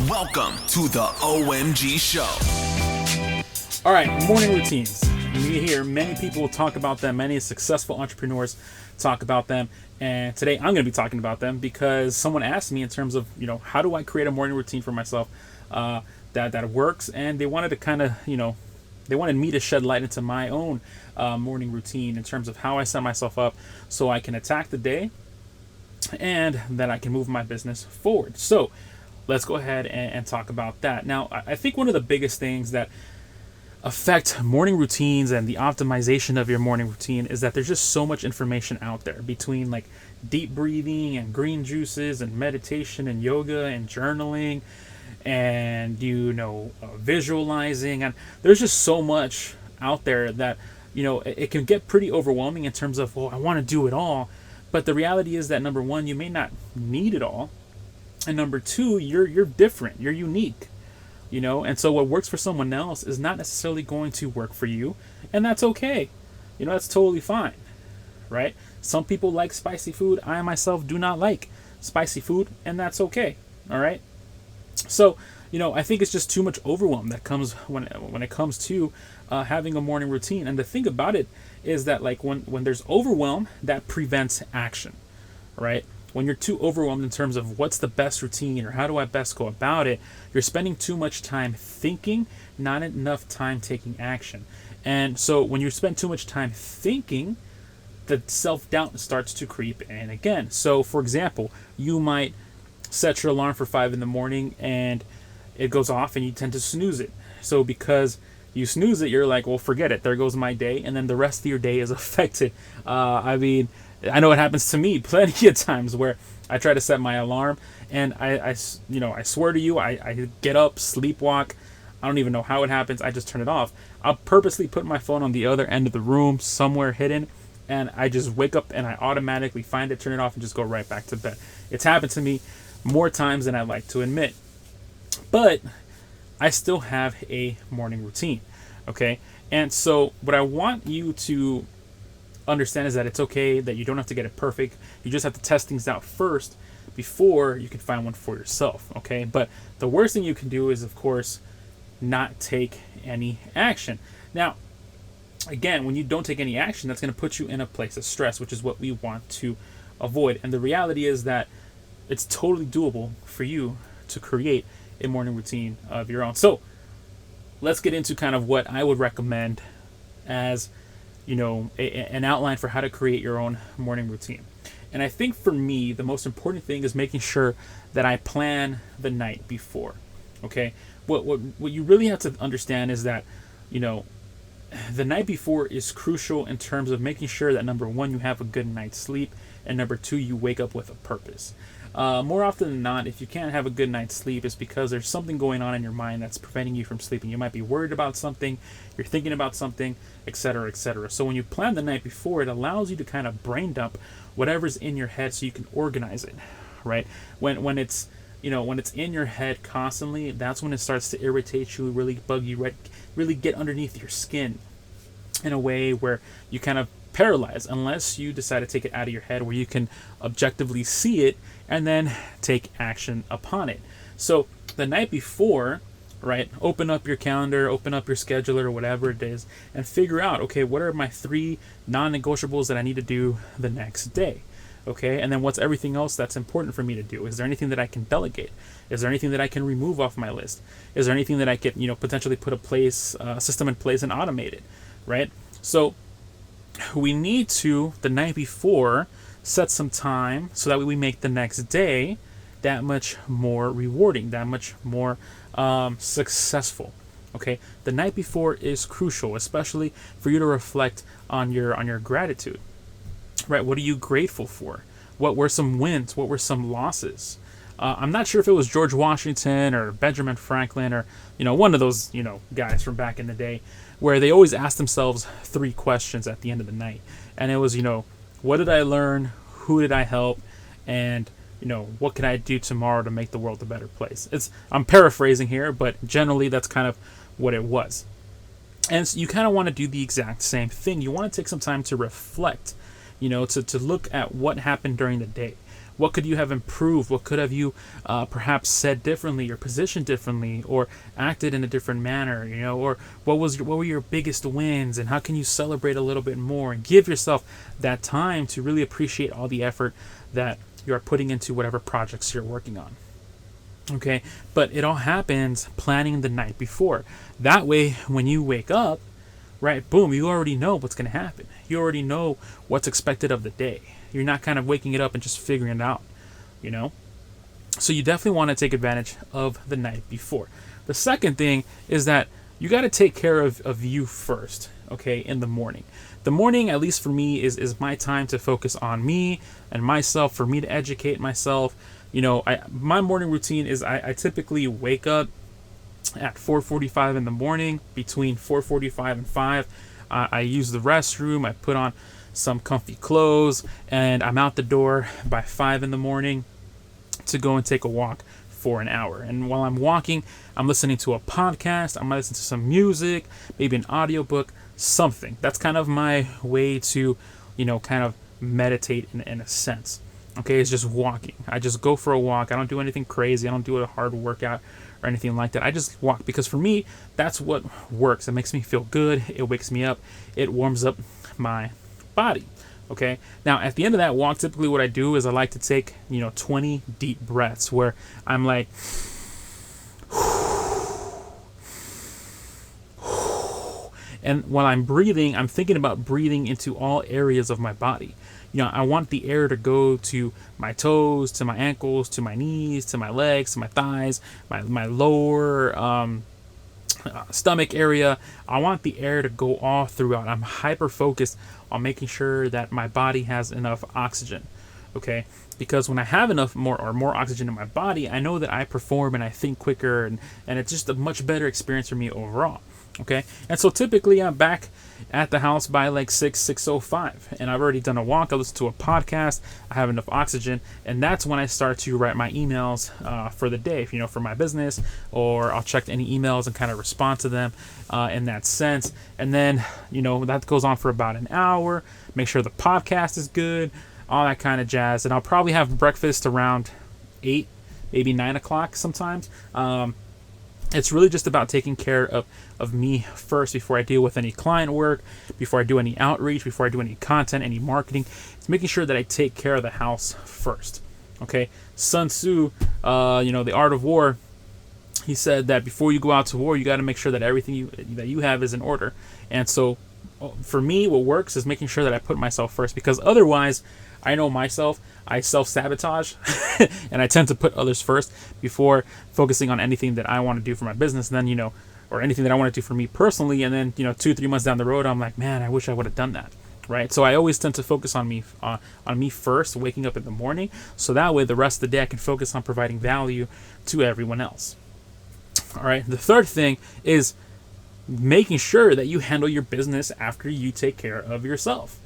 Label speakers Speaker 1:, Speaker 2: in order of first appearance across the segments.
Speaker 1: Welcome to the OMG Show.
Speaker 2: All right, morning routines. You hear many people talk about them. Many successful entrepreneurs talk about them. And today I'm going to be talking about them because someone asked me in terms of, how do I create a morning routine for myself that works? And they wanted to kind of, they wanted me to shed light into my own morning routine in terms of how I set myself up so I can attack the day and that I can move my business forward. So let's go ahead and talk about that. Now, I think one of the biggest things that affect morning routines and the optimization of your morning routine is that there's just so much information out there between like deep breathing and green juices and meditation and yoga and journaling and visualizing, and there's just so much out there that it can get pretty overwhelming in terms of, well, I want to do it all, but the reality is that number one, you may not need it all, and number two, you're different, you're unique. And so what works for someone else is not necessarily going to work for you, and that's okay. That's totally fine, right? Some people like spicy food. I myself do not like spicy food, and that's okay. All right. So, I think it's just too much overwhelm that comes when it comes to having a morning routine. And the thing about it is that like when there's overwhelm, that prevents action, right? When you're too overwhelmed in terms of what's the best routine or how do I best go about it, you're spending too much time thinking, not enough time taking action. And so when you spend too much time thinking, the self-doubt starts to creep in again. So for example, you might set your alarm for 5 in and it goes off and you tend to snooze it. So because you snooze it, you're like, well, forget it. There goes my day. And then the rest of your day is affected. I know it happens to me plenty of times where I try to set my alarm and I swear to you, I get up, sleepwalk. I don't even know how it happens. I just turn it off. I'll purposely put my phone on the other end of the room, somewhere hidden, and I just wake up and I automatically find it, turn it off, and just go right back to bed. It's happened to me more times than I like to admit. But I still have a morning routine, okay? And so what I want you to understand is that it's okay, that you don't have to get it perfect. You just have to test things out first before you can find one for yourself, okay? But the worst thing you can do is, of course, not take any action. Now, again, when you don't take any action, that's going to put you in a place of stress, which is what we want to avoid. And the reality is that it's totally doable for you to create a morning routine of your own. So let's get into kind of what I would recommend as an outline for how to create your own morning routine. And I think for me, the most important thing is making sure that I plan the night before. Okay, what you really have to understand is that the night before is crucial in terms of making sure that number one, you have a good night's sleep, and number two, you wake up with a purpose. More often than not, if you can't have a good night's sleep, it's because there's something going on in your mind that's preventing you from sleeping. You might be worried about something, you're thinking about something, etc., etc. So when you plan the night before, it allows you to kind of brain dump whatever's in your head so you can organize it, right? When it's in your head constantly, that's when it starts to irritate you, really bug you, right? Really get underneath your skin in a way where you kind of paralyzed unless you decide to take it out of your head where you can objectively see it and then take action upon it. So the night before, right, open up your calendar, open up your scheduler or whatever it is, and figure out, okay, what are my 3 non-negotiables that I need to do the next day? Okay, and then what's everything else that's important for me to do? Is there anything that I can delegate? Is there anything that I can remove off my list? Is there anything that I could potentially put a system in place and automate it, right? So we need to, the night before, set some time so that we make the next day that much more rewarding, that much more successful. Okay, the night before is crucial, especially for you to reflect on your gratitude. Right, what are you grateful for? What were some wins? What were some losses? I'm not sure if it was George Washington or Benjamin Franklin or one of those guys from back in the day, where they always asked themselves 3 questions at the end of the night, and it was what did I learn? Who did I help? And what can I do tomorrow to make the world a better place? I'm paraphrasing here, but generally that's kind of what it was. And so you kind of want to do the exact same thing. You want to take some time to reflect, to look at what happened during the day. What could you have improved? What could have you perhaps said differently, or positioned differently, or acted in a different manner? Or what were your biggest wins, and how can you celebrate a little bit more and give yourself that time to really appreciate all the effort that you are putting into whatever projects you're working on. Okay, but it all happens planning the night before. That way, when you wake up, right, boom, you already know what's going to happen. You already know what's expected of the day. You're not kind of waking it up and just figuring it out, So you definitely want to take advantage of the night before. The second thing is that you got to take care of you first, okay, in the morning. The morning, at least for me, is my time to focus on me and myself, for me to educate myself. My morning routine is I typically wake up at 4:45 in the morning. Between 4:45 and 5, I use the restroom. I put on some comfy clothes, and I'm out the door by 5 in the morning to go and take a walk for an hour. And while I'm walking, I'm listening to a podcast. I'm listening to some music, maybe an audiobook, something. That's kind of my way to, kind of meditate in a sense. Okay, it's just walking. I just go for a walk. I don't do anything crazy. I don't do a hard workout or anything like that. I just walk because for me, that's what works. It makes me feel good. It wakes me up. It warms up my body. Okay. Now, at the end of that walk, typically what I do is I like to take, 20 deep breaths where I'm like, and while I'm breathing, I'm thinking about breathing into all areas of my body. I want the air to go to my toes, to my ankles, to my knees, to my legs, to my thighs, my lower stomach area. I want the air to go all throughout. I'm hyper focused on making sure that my body has enough oxygen. Okay, because when I have enough more oxygen in my body, I know that I perform and I think quicker, and it's just a much better experience for me overall. Okay, and so typically I'm back at the house by like 6:05, and I've already done a walk. I listen to a podcast. I have enough oxygen, and that's when I start to write my emails for the day, for my business, or I'll check any emails and kind of respond to them in that sense. And then that goes on for about an hour. Make sure the podcast is good, all that kind of jazz, and I'll probably have breakfast around 8, maybe 9 o'clock sometimes. It's really just about taking care of me first before I deal with any client work, before I do any outreach, before I do any content, any marketing. It's making sure that I take care of the house first. Okay, Sun Tzu, The Art of War, he said that before you go out to war, you got to make sure that everything that you have is in order. And so for me, what works is making sure that I put myself first, because otherwise, I know myself, I self-sabotage and I tend to put others first before focusing on anything that I want to do for my business, and then, or anything that I want to do for me personally. And then, 2-3 months down the road, I'm like, man, I wish I would have done that. Right. So I always tend to focus on me first, waking up in the morning. So that way the rest of the day I can focus on providing value to everyone else. All right. The third thing is making sure that you handle your business after you take care of yourself.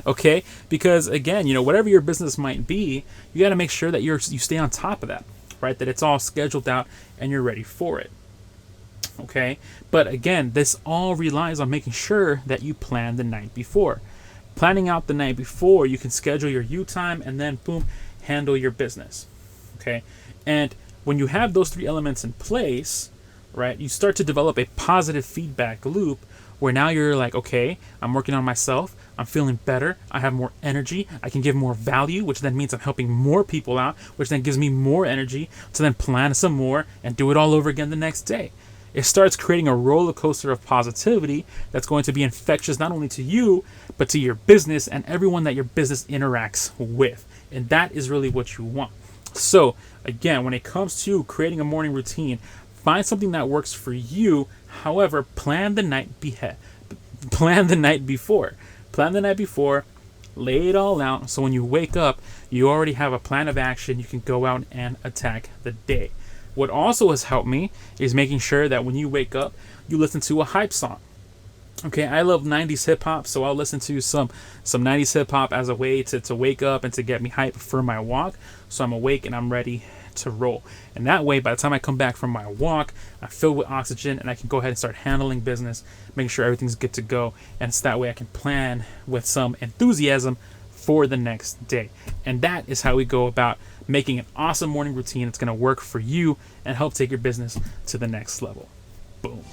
Speaker 2: Okay? Because again, whatever your business might be, you got to make sure that you stay on top of that, right? That it's all scheduled out and you're ready for it. Okay? But again, this all relies on making sure that you plan the night before. Planning out the night before, you can schedule your you time and then boom, handle your business. Okay? And when you have those 3 elements in place, right, you start to develop a positive feedback loop where now you're like, okay, I'm working on myself. I'm feeling better. I have more energy. I can give more value, which then means I'm helping more people out, which then gives me more energy to then plan some more and do it all over again the next day. It starts creating a roller coaster of positivity that's going to be infectious not only to you, but to your business and everyone that your business interacts with. And that is really what you want. So again, when it comes to creating a morning routine, find something that works for you. However, plan the night before. Plan the night before, lay it all out, so when you wake up, you already have a plan of action. You can go out and attack the day. What also has helped me is making sure that when you wake up, you listen to a hype song. Okay, I love 90s hip-hop, so I'll listen to some 90s hip-hop as a way to wake up and to get me hyped for my walk, so I'm awake and I'm ready to roll. And that way, by the time I come back from my walk, I'm filled with oxygen and I can go ahead and start handling business, making sure everything's good to go. And it's that way I can plan with some enthusiasm for the next day. And that is how we go about making an awesome morning routine that's going to work for you and help take your business to the next level. Boom.